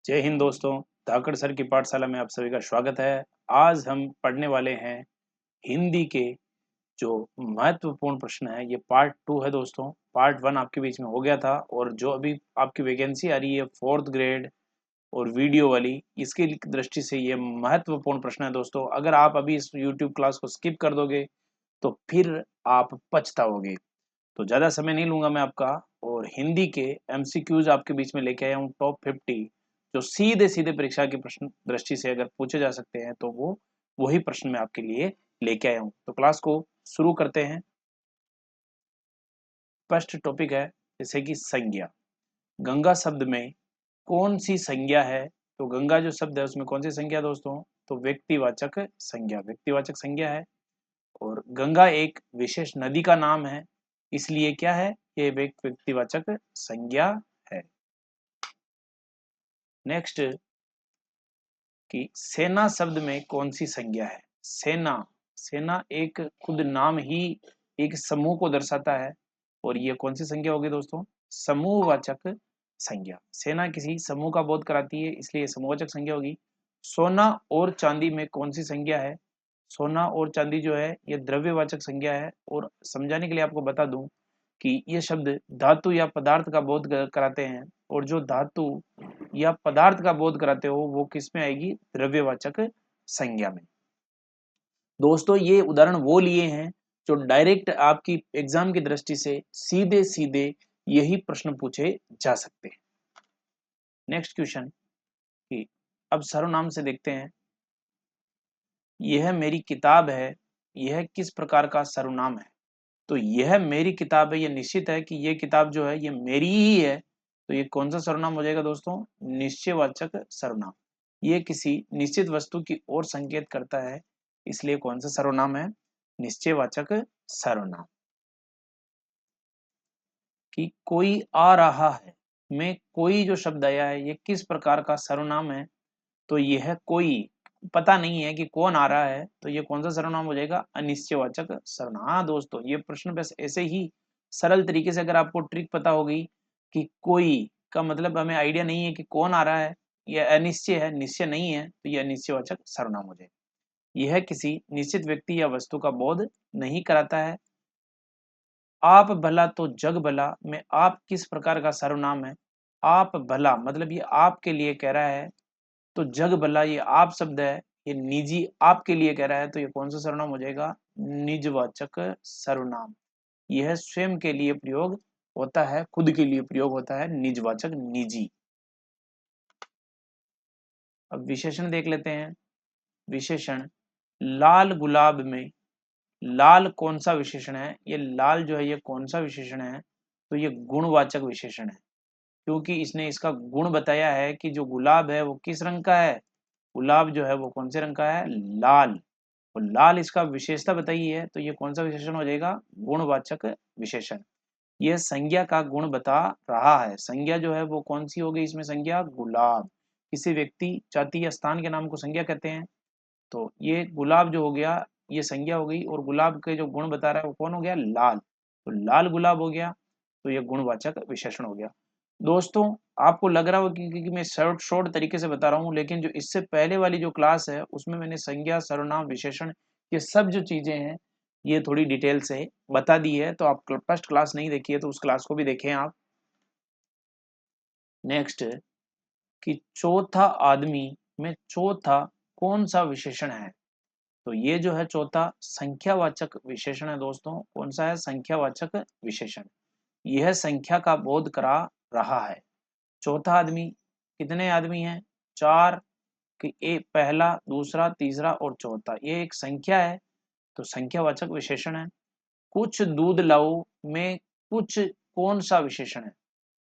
जय हिंद दोस्तों। धाकड़ सर की पाठशाला में आप सभी का स्वागत है। आज हम पढ़ने वाले हैं हिंदी के जो महत्वपूर्ण प्रश्न है। ये पार्ट 2 है दोस्तों। पार्ट 1 आपके बीच में हो गया था और जो अभी आपकी वैकेंसी आ रही है 4th ग्रेड और वीडियो वाली, इसकी दृष्टि से ये महत्वपूर्ण प्रश्न है दोस्तों। अगर आप अभी इस यूट्यूब क्लास को स्किप कर दोगे तो फिर आप पछताओगे। तो ज़्यादा समय नहीं लूंगा मैं आपका, और हिंदी के एमसीक्यूज आपके बीच में लेके आया हूँ टॉप 50, जो सीधे सीधे परीक्षा की प्रश्न दृष्टि से अगर पूछे जा सकते हैं तो वो वही प्रश्न मैं आपके लिए लेके आया हूँ। तो क्लास को शुरू करते हैं। फर्स्ट टॉपिक है जैसे कि संज्ञा। गंगा शब्द में कौन सी संज्ञा है? तो गंगा जो शब्द है उसमें कौन सी संज्ञा है दोस्तों? तो व्यक्तिवाचक संज्ञा, व्यक्तिवाचक संज्ञा है। और गंगा एक विशेष नदी का नाम है, इसलिए क्या है? ये एक व्यक्तिवाचक संज्ञा है। नेक्स्ट, कि सेना शब्द में कौन सी संज्ञा है? सेना, सेना एक खुद नाम ही एक समूह को दर्शाता है, और ये कौन सी संज्ञा होगी दोस्तों? समूहवाचक संज्ञा। सेना किसी समूह का बोध कराती है, इसलिए समूहवाचक संज्ञा होगी। सोना और चांदी में कौन सी संज्ञा है? सोना और चांदी जो है ये द्रव्यवाचक संज्ञा है। और समझाने के लिए आपको बता दूं कि ये शब्द धातु या पदार्थ का बोध कराते हैं, और जो धातु या पदार्थ का बोध कराते हो वो किस में आएगी? द्रव्यवाचक संज्ञा में। दोस्तों ये उदाहरण वो लिए हैं जो डायरेक्ट आपकी एग्जाम की दृष्टि से सीधे सीधे यही प्रश्न पूछे जा सकते हैं। नेक्स्ट क्वेश्चन, कि अब सर्वनाम से देखते हैं। यह मेरी किताब है, यह किस प्रकार का सर्वनाम है? तो यह मेरी किताब है, ये निश्चित है कि ये किताब जो है ये मेरी ही है, तो ये कौन सा सर्वनाम हो जाएगा दोस्तों? निश्चयवाचक सर्वनाम। ये किसी निश्चित वस्तु की ओर संकेत करता है, इसलिए कौन सा सर्वनाम है? निश्चयवाचक सर्वनाम। कि कोई आ रहा है में कोई जो शब्द आया है ये किस प्रकार का सर्वनाम है? तो यह कोई पता नहीं है कि कौन आ रहा है, तो ये कौन सा सर्वनाम हो जाएगा? अनिश्चयवाचक सर्वनाम। हाँ दोस्तों, ये प्रश्न बस ऐसे ही सरल तरीके से अगर आपको ट्रिक पता हो गई कि कोई का मतलब हमें आइडिया नहीं है कि कौन आ रहा है, यह अनिश्चय है, निश्चय नहीं है, तो यह अनिश्चयवाचक सर्वनाम हो जाएगा। यह किसी निश्चित व्यक्ति या वस्तु का बोध नहीं कराता है। आप भला तो जग भला में आप किस प्रकार का सर्वनाम है? आप भला मतलब ये आपके लिए कह रहा है, तो जग भला ये आप शब्द है, ये निजी आपके लिए कह रहा है, तो ये कौन सा सर्वनाम हो जाएगा? निजवाचक सर्वनाम। यह स्वयं के लिए प्रयोग होता है, खुद के लिए प्रयोग होता है, निजवाचक निजी। अब विशेषण देख लेते हैं। विशेषण, लाल गुलाब में लाल कौन सा विशेषण है? ये लाल जो है ये कौन सा विशेषण है? तो ये गुणवाचक विशेषण है, क्योंकि इसने इसका गुण बताया है कि जो गुलाब है वो किस रंग का है। गुलाब जो है वो कौन से रंग का है? लाल। और लाल इसका विशेषता बताई है, तो ये कौन सा विशेषण हो जाएगा? गुणवाचक विशेषण। यह संज्ञा का गुण बता रहा है। संज्ञा जो है वो कौन सी हो गई इसमें? संज्ञा गुलाब। किसी व्यक्ति, जाति या स्थान के नाम को संज्ञा कहते हैं, तो ये गुलाब जो हो गया ये संज्ञा हो गई, और गुलाब के जो गुण बता रहा है वो कौन हो गया? लाल। तो लाल गुलाब हो गया, तो ये गुणवाचक विशेषण हो गया। दोस्तों आपको लग रहा होगा कि मैं शॉर्ट शॉर्ट तरीके से बता रहा हूँ, लेकिन जो इससे पहले वाली जो क्लास है उसमें मैंने संज्ञा, सर्वनाम, विशेषण, ये सब जो चीजें हैं ये थोड़ी डिटेल से बता दी है। तो आप फर्स्ट क्लास नहीं देखी है तो उस क्लास को भी देखें आप। नेक्स्ट, कि चौथा आदमी में चौथा कौन सा विशेषण है? तो ये जो है चौथा संख्यावाचक विशेषण है दोस्तों। कौन सा है? संख्यावाचक विशेषण। यह संख्या का बोध करा रहा है। चौथा आदमी, कितने आदमी हैं? चार। कि एक, पहला, दूसरा, तीसरा और चौथा, ये एक संख्या है, तो संख्यावाचक विशेषण है। कुछ दूध लाओ में कुछ कौन सा विशेषण है?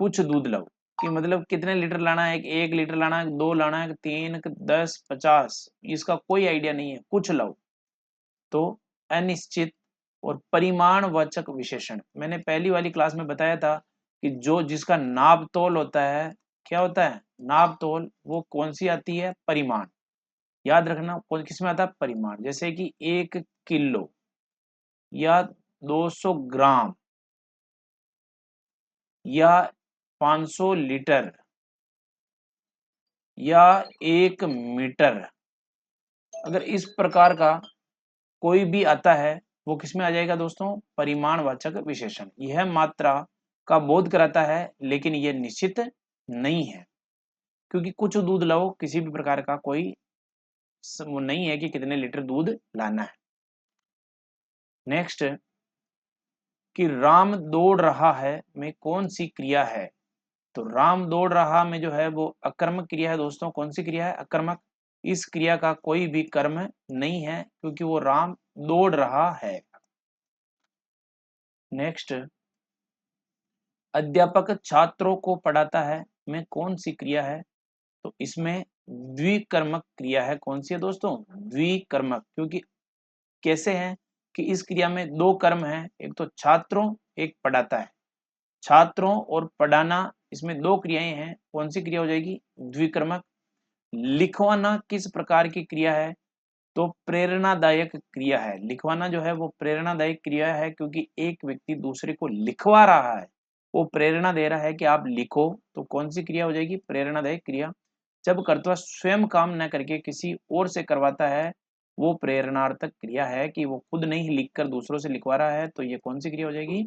कुछ दूध लाओ कि मतलब कितने लीटर लाना है? एक लीटर लाना है, दो लाना है, तीन, 10, 50, इसका कोई आइडिया नहीं है। कुछ लाओ, तो अनिश्चित और परिमाणवाचक विशेषण। मैंने पहली वाली क्लास में बताया था कि जो जिसका नाप तोल होता है, क्या होता है? नाप तोल, वो कौन सी आती है? परिमाण। याद रखना कौन किस में आता है? परिमाण। जैसे कि 1 किलो या 200 ग्राम या 500 लीटर, या 1 मीटर, अगर इस प्रकार का कोई भी आता है वो किसमें आ जाएगा दोस्तों, परिमाणवाचक विशेषण। यह मात्रा का बोध कराता है लेकिन यह निश्चित नहीं है, क्योंकि कुछ दूध लाओ किसी भी प्रकार का कोई वो नहीं है कि कितने लीटर दूध लाना है। नेक्स्ट, कि राम दौड़ रहा है में कौन सी क्रिया है? तो राम दौड़ रहा में जो है वो अकर्मक क्रिया है दोस्तों। कौन सी क्रिया है? अकर्मक। इस क्रिया का कोई भी कर्म नहीं है क्योंकि वो राम दौड़ रहा है। नेक्स्ट, अध्यापक छात्रों को पढ़ाता है में कौन सी क्रिया है? तो इसमें द्विकर्मक क्रिया है। कौन सी है दोस्तों? द्विकर्मक। क्योंकि कैसे है कि इस क्रिया में दो कर्म है, एक तो छात्रों, एक पढ़ाता है। छात्रों और पढ़ाना, इसमें दो क्रियाएं हैं। कौन सी क्रिया हो जाएगी? द्विकर्मक। लिखवाना किस प्रकार की क्रिया है? तो प्रेरणादायक क्रिया है। लिखवाना जो है वो प्रेरणादायक क्रिया है, क्योंकि एक व्यक्ति दूसरे को लिखवा रहा है, वो प्रेरणा दे रहा है कि आप लिखो। तो कौन सी क्रिया हो जाएगी? प्रेरणादायक क्रिया। जब कर्ता स्वयं काम न करके किसी और से करवाता है, वो प्रेरणार्थक क्रिया है कि वो खुद नहीं लिखकर दूसरों से लिखवा रहा है। तो ये कौन सी क्रिया हो जाएगी?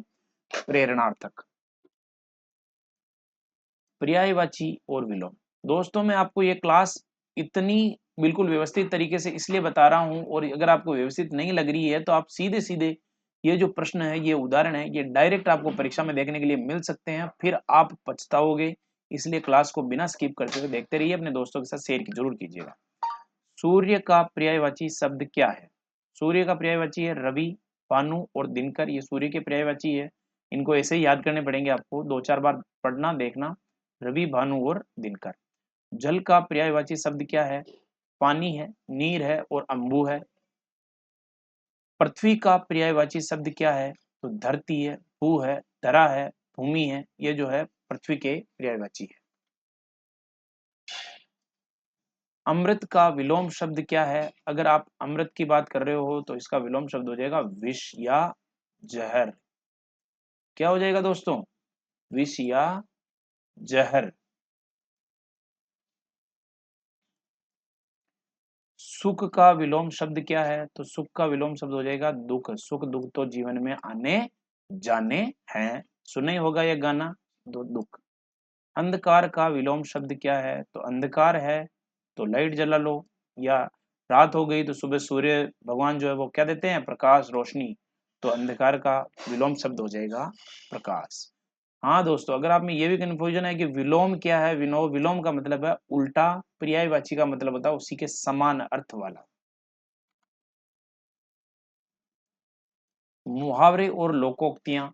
प्रेरणार्थक। पर्यायवाची और विलोम। दोस्तों मैं आपको ये क्लास इतनी बिल्कुल व्यवस्थित तरीके से इसलिए बता रहा हूँ, और अगर आपको व्यवस्थित नहीं लग रही है तो आप सीधे सीधे ये जो प्रश्न है, ये उदाहरण है, ये डायरेक्ट आपको परीक्षा में देखने के लिए मिल सकते हैं, फिर आप पछताओगे। इसलिए क्लास को बिना स्किप करते हुए देखते रहिए, अपने दोस्तों के साथ शेयर जरूर कीजिएगा। सूर्य का पर्यायवाची शब्द क्या है? सूर्य का पर्यायवाची है रवि, भानु और दिनकर। ये सूर्य के पर्यायवाची है। इनको ऐसे ही याद करने पड़ेंगे आपको, 2-4 बार पढ़ना देखना। रवि, भानु और दिनकर। जल का पर्यायवाची शब्द क्या है? पानी है, नीर है और अंबु है। पृथ्वी का पर्यायवाची शब्द क्या है? तो धरती है, भू है, धरा है, भूमि है। ये जो है पृथ्वी के पर्यायवाची है। अमृत का विलोम शब्द क्या है? अगर आप अमृत की बात कर रहे हो तो इसका विलोम शब्द हो जाएगा विष या जहर। क्या हो जाएगा दोस्तों? विष या जहर। सुख का विलोम शब्द क्या है? तो सुख का विलोम शब्द हो जाएगा दुख। सुख दुख तो जीवन में आने जाने हैं, सुना ही होगा यह गाना, दो दुख। अंधकार का विलोम शब्द क्या है? तो अंधकार है तो लाइट जला लो, या रात हो गई तो सुबह सूर्य भगवान जो है वो क्या देते हैं? प्रकाश, रोशनी। तो अंधकार का विलोम शब्द हो जाएगा प्रकाश। हाँ दोस्तों, अगर आप में ये भी कंफ्यूजन है कि विलोम क्या है, विलोम का मतलब है उल्टा, पर्यायवाची का मतलब होता है उसी के समान अर्थ वाला। मुहावरे और लोकोक्तियां।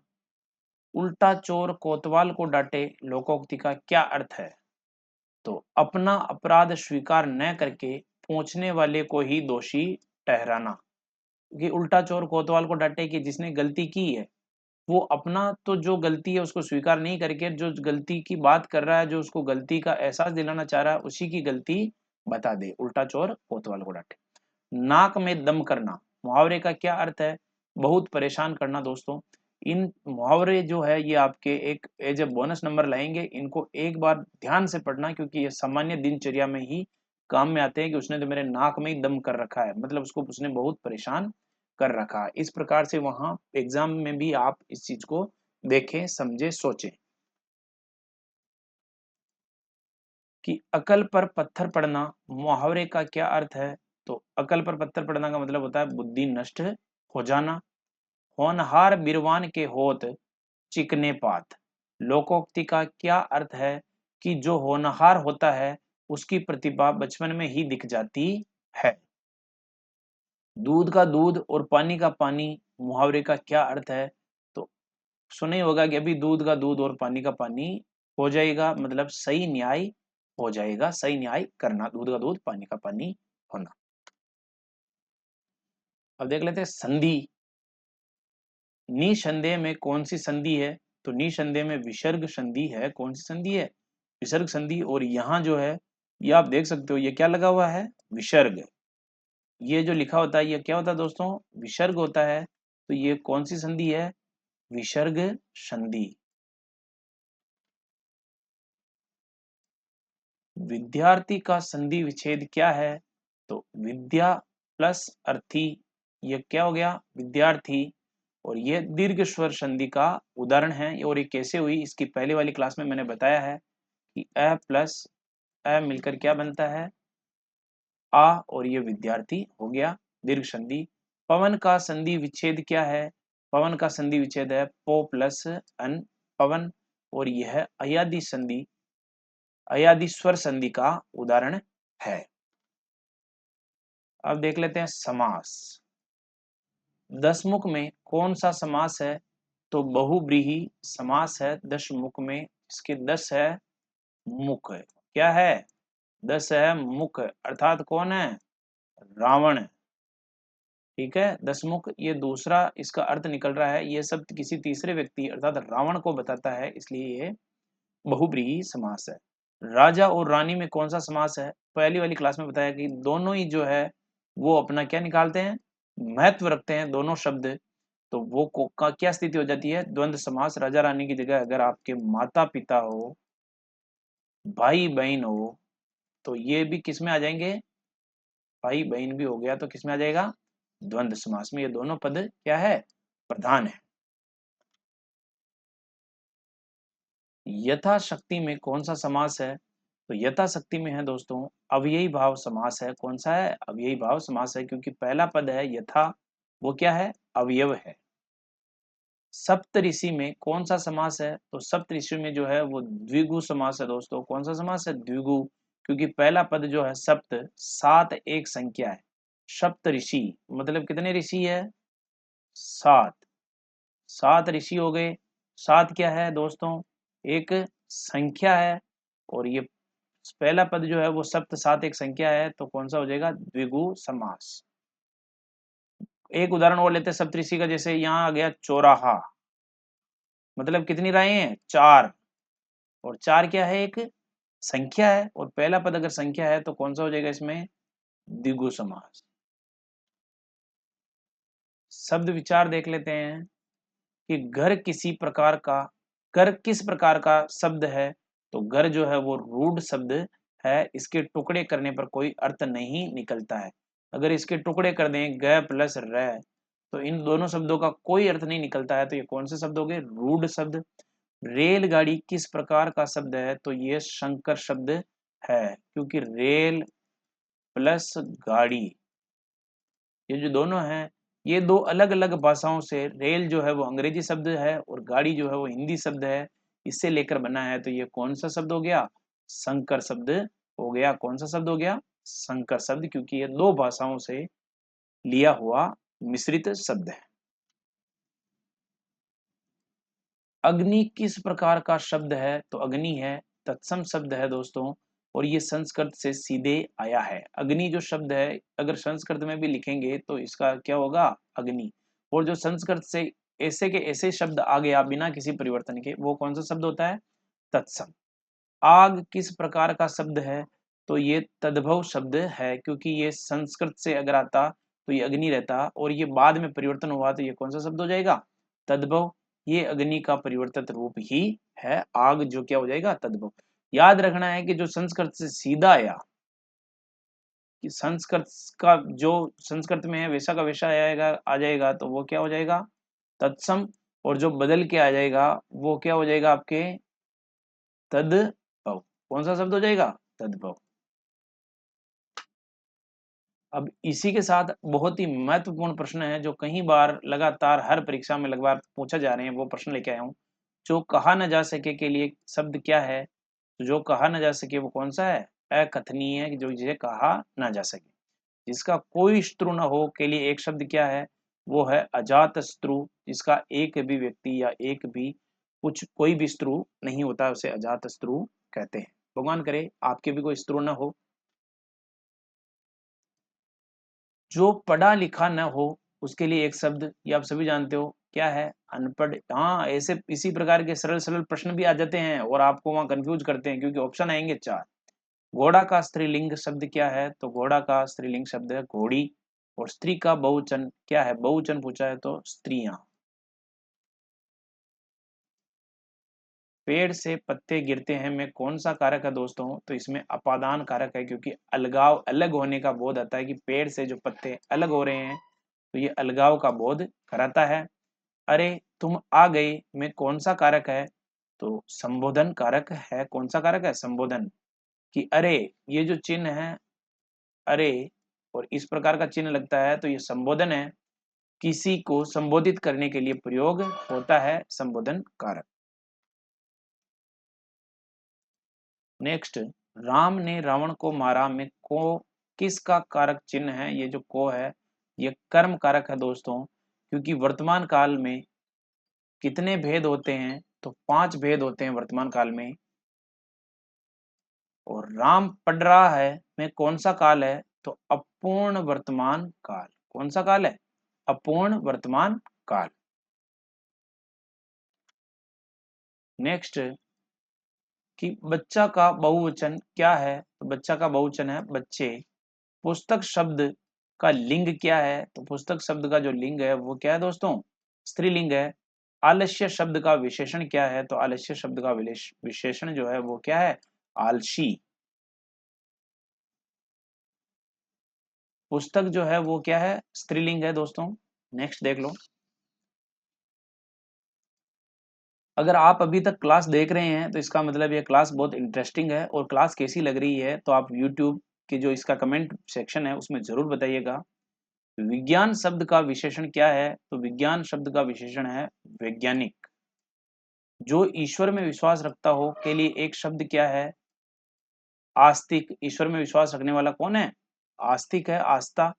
उल्टा चोर कोतवाल को डांटे लोकोक्ति का क्या अर्थ है? तो अपना अपराध स्वीकार न करके पहुंचने वाले को ही दोषी ठहराना। कि उल्टा चोर कोतवाल को डांटे कि जिसने गलती की है, वो अपना तो जो गलती है उसको स्वीकार नहीं करके जो गलती की बात कर रहा है, जो उसको गलती का एहसास दिलाना चाह रहा है, उसी की गलती बता दे। उल्टा चोर कोतवाल को डांटे। नाक में दम करना, मुहावरे का क्या अर्थ है? बहुत परेशान करना। दोस्तों इन मुहावरे जो है ये आपके एक एज ए बोनस नंबर लाएंगे। इनको एक बार ध्यान से पढ़ना, क्योंकि ये सामान्य दिनचर्या में ही काम में आते हैं कि उसने तो मेरे नाक में ही दम कर रखा है, मतलब उसको उसने बहुत परेशान कर रखा है। इस प्रकार से वहां एग्जाम में भी आप इस चीज को देखें, समझे, सोचें। कि अकल पर पत्थर पड़ना, मुहावरे का क्या अर्थ है? तो अकल पर पत्थर पड़ना का मतलब होता है बुद्धि नष्ट हो जाना। होनहार बिरवान के होत चिकने पात, लोकोक्ति का क्या अर्थ है? कि जो होनहार होता है उसकी प्रतिभा बचपन में ही दिख जाती है। दूध का दूध और पानी का पानी, मुहावरे का क्या अर्थ है? तो सुना ही होगा कि अभी दूध का दूध और पानी का पानी हो जाएगा, मतलब सही न्याय हो जाएगा। सही न्याय करना, दूध का दूध पानी का पानी होना। अब देख लेते हैं संधि। निसंदेह में कौन सी संधि है? तो निसंदेह में विसर्ग संधि है। कौन सी संधि है? विसर्ग संधि। और यहाँ जो है ये आप देख सकते हो, ये क्या लगा हुआ है? विसर्ग। ये जो लिखा होता है ये क्या होता है दोस्तों? विसर्ग होता है। तो ये कौन सी संधि है? विसर्ग संधि। विद्यार्थी का संधि विच्छेद क्या है? तो विद्या प्लस अर्थी, ये क्या हो गया? विद्यार्थी। और ये दीर्घ स्वर संधि का उदाहरण है। और ये कैसे हुई, इसकी पहले वाली क्लास में मैंने बताया है कि अ प्लस अ मिलकर क्या बनता है? आ, और ये विद्यार्थी हो गया दीर्घ संधि। पवन का संधि विच्छेद क्या है? पवन का संधि विच्छेद है पो प्लस अन, पवन। और यह अयादि संधि, अयादि स्वर संधि का उदाहरण है। अब देख लेते हैं समास। दसमुख में कौन सा समास है? तो बहुव्रीहि समास है दशमुख में। इसके 10 है मुख। क्या है? 10 है मुख, अर्थात कौन है? रावण। ठीक है, दसमुख ये दूसरा इसका अर्थ निकल रहा है, ये सब किसी तीसरे व्यक्ति अर्थात रावण को बताता है, इसलिए ये बहुव्रीहि समास है। राजा और रानी में कौन सा समास है? पहली वाली क्लास में बताया कि दोनों ही जो है वो अपना क्या निकालते हैं? महत्व रखते हैं दोनों शब्द। तो वो का क्या स्थिति हो जाती है? द्वंद्व समास। राजा रानी की जगह अगर आपके माता पिता हो, भाई बहन हो, तो ये भी किस में आ जाएंगे? भाई बहन भी हो गया तो किस में आ जाएगा? द्वंद्व समास में। ये दोनों पद क्या है? प्रधान है। यथाशक्ति में कौन सा समास है? तो यथाशक्ति में है दोस्तों अव्ययी भाव समास है। कौन सा है? अव्ययी भाव समास है, क्योंकि पहला पद है यथा, वो क्या है? अवयव है। सप्तऋषि में कौन सा समास है? तो सप्तऋषि में जो है वो द्विगु समास है दोस्तों। कौन सा समास है? द्विगु, क्योंकि पहला पद जो है सप्त, सात एक संख्या है। सप्तऋषि मतलब कितने ऋषि है? सात। सात ऋषि हो गए। सात क्या है दोस्तों? एक संख्या है। और ये पहला पद जो है वो सप्त सात एक संख्या है, तो कौन सा हो जाएगा? द्विगु समास। एक उदाहरण और लेते हैं सप्तऋषि का, जैसे यहाँ आ गया चौराहा, मतलब कितनी राहें हैं? चार। और चार क्या है? एक संख्या है। और पहला पद अगर संख्या है तो कौन सा हो जाएगा इसमें? द्विगु समास। शब्द विचार देख लेते हैं कि घर किसी प्रकार का, घर किस प्रकार का शब्द है? तो घर जो है वो रूढ़ शब्द है। इसके टुकड़े करने पर कोई अर्थ नहीं निकलता है। अगर इसके टुकड़े कर दें ग प्लस र, तो इन दोनों शब्दों का कोई अर्थ नहीं निकलता है। तो ये कौन से शब्द हो गए? रूढ़ शब्द। रेलगाड़ी किस प्रकार का शब्द है? तो ये संकर शब्द है, क्योंकि रेल प्लस गाड़ी, ये जो दोनों हैं ये दो अलग अलग भाषाओं से, रेल जो है वो अंग्रेजी शब्द है और गाड़ी जो है वो हिंदी शब्द है, इससे लेकर बना है। तो ये कौन सा शब्द हो गया? संकर शब्द हो गया। कौन सा शब्द हो गया? संकर शब्द, क्योंकि ये दो भाषाओं से लिया हुआ मिश्रित शब्द है। अग्नि किस प्रकार का शब्द है? तो अग्नि है तत्सम शब्द है दोस्तों, और ये संस्कृत से सीधे आया है। अग्नि जो शब्द है अगर संस्कृत में भी लिखेंगे तो इसका क्या होगा? अग्नि। और जो संस्कृत से ऐसे के ऐसे शब्द आ गया बिना किसी परिवर्तन के, वो कौन सा शब्द होता है? तत्सम। आग किस प्रकार का शब्द है? तो ये तद्भव शब्द है, क्योंकि ये संस्कृत से अगर आता तो ये अग्नि रहता, और ये बाद में परिवर्तन हुआ तो ये कौन सा शब्द हो जाएगा? तद्भव। ये अग्नि का परिवर्तित रूप ही है आग, जो क्या हो जाएगा? तद्भव। याद रखना है कि जो संस्कृत से सीधा आया, कि संस्कृत का जो संस्कृत में है वैसा का वैसा आएगा, आ जाएगा, तो वो क्या हो जाएगा? तत्सम। और जो बदल के आ जाएगा वो क्या हो जाएगा आपके? तद्भव। कौन सा शब्द हो जाएगा? तद्भव। अब इसी के साथ बहुत ही महत्वपूर्ण प्रश्न है जो कई बार लगातार हर परीक्षा में लगभग पूछा जा रहे हैं, वो प्रश्न लेके आया हूँ। जो कहा न जा सके के लिए शब्द क्या है? तो जो कहा न जा सके वो कौन सा है? अकथनीय, जो जिसे कहा ना जा सके। जिसका कोई शत्रु न हो के लिए एक शब्द क्या है? वो है अजात शत्रु। जिसका एक भी व्यक्ति या एक भी कुछ कोई भी शत्रु नहीं होता, उसे अजात शत्रु कहते हैं। भगवान करे आपके भी कोई शत्रु न हो। जो पढ़ा लिखा न हो उसके लिए एक शब्द, ये आप सभी जानते हो क्या है? अनपढ़। हाँ, ऐसे इसी प्रकार के सरल सरल प्रश्न भी आ जाते हैं और आपको वहां कंफ्यूज करते हैं, क्योंकि ऑप्शन आएंगे चार। घोड़ा का स्त्रीलिंग शब्द क्या है? तो घोड़ा का स्त्रीलिंग शब्द है घोड़ी। और स्त्री का बहुवचन क्या है? बहुवचन पूछा है तो स्त्रियां। पेड़ से पत्ते गिरते हैं में कौन सा कारक है दोस्तों? तो इसमें अपादान कारक है, क्योंकि अलगाव, अलग होने का बोध आता है कि पेड़ से जो पत्ते अलग हो रहे हैं, तो ये अलगाव का बोध कराता है। अरे तुम आ गए में कौन सा कारक है? तो संबोधन कारक है। कौन सा कारक है? संबोधन। कि अरे, ये जो चिन्ह है अरे और इस प्रकार का चिन्ह लगता है तो ये संबोधन है। किसी को संबोधित करने के लिए प्रयोग होता है संबोधन कारक। नेक्स्ट, राम ने रावण को मारा में को किसका कारक चिन्ह है? ये जो को है ये कर्म कारक है दोस्तों, क्योंकि वर्तमान काल में कितने भेद होते हैं? तो 5 भेद होते हैं वर्तमान काल में। और राम पढ़ रहा है में कौन सा काल है? तो अपूर्ण वर्तमान काल। कौन सा काल है? अपूर्ण वर्तमान काल। नेक्स्ट, कि बच्चा का बहुवचन क्या है? तो बच्चा का बहुवचन है बच्चे। पुस्तक शब्द का लिंग क्या है? तो पुस्तक शब्द का जो लिंग है वो क्या है दोस्तों? स्त्रीलिंग है। आलस्य शब्द का विशेषण क्या है? तो आलस्य शब्द का विशेषण जो है वो क्या है? आलसी। पुस्तक जो है वो क्या है? स्त्रीलिंग है दोस्तों। नेक्स्ट देख लो। अगर आप अभी तक क्लास देख रहे हैं तो इसका मतलब ये क्लास बहुत इंटरेस्टिंग है, और क्लास कैसी लग रही है तो आप YouTube के जो इसका कमेंट सेक्शन है उसमें जरूर बताइएगा। विज्ञान शब्द का विशेषण क्या है? तो विज्ञान शब्द का विशेषण है वैज्ञानिक। जो ईश्वर में विश्वास रखता हो के लिए एक शब्द क्या है? आस्तिक। ईश्वर में विश्वास रखने वाला कौन है? आस्तिक है, आस्था।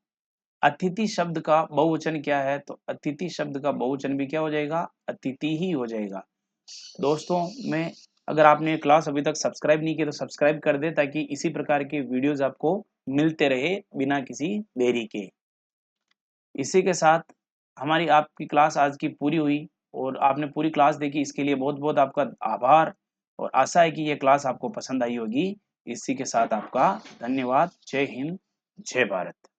अतिथि शब्द का बहुवचन क्या है? तो अतिथि शब्द का बहुवचन भी क्या हो जाएगा? अतिथि ही हो जाएगा। दोस्तों, मैं अगर आपने क्लास अभी तक सब्सक्राइब नहीं किया तो सब्सक्राइब कर दे, ताकि इसी प्रकार के वीडियोस आपको मिलते रहे बिना किसी देरी के। इसी के साथ हमारी आपकी क्लास आज की पूरी हुई, और आपने पूरी क्लास देखी, इसके लिए बहुत बहुत आपका आभार, और आशा है कि ये क्लास आपको पसंद आई होगी। इसी के साथ आपका धन्यवाद। जय हिंद, जय भारत।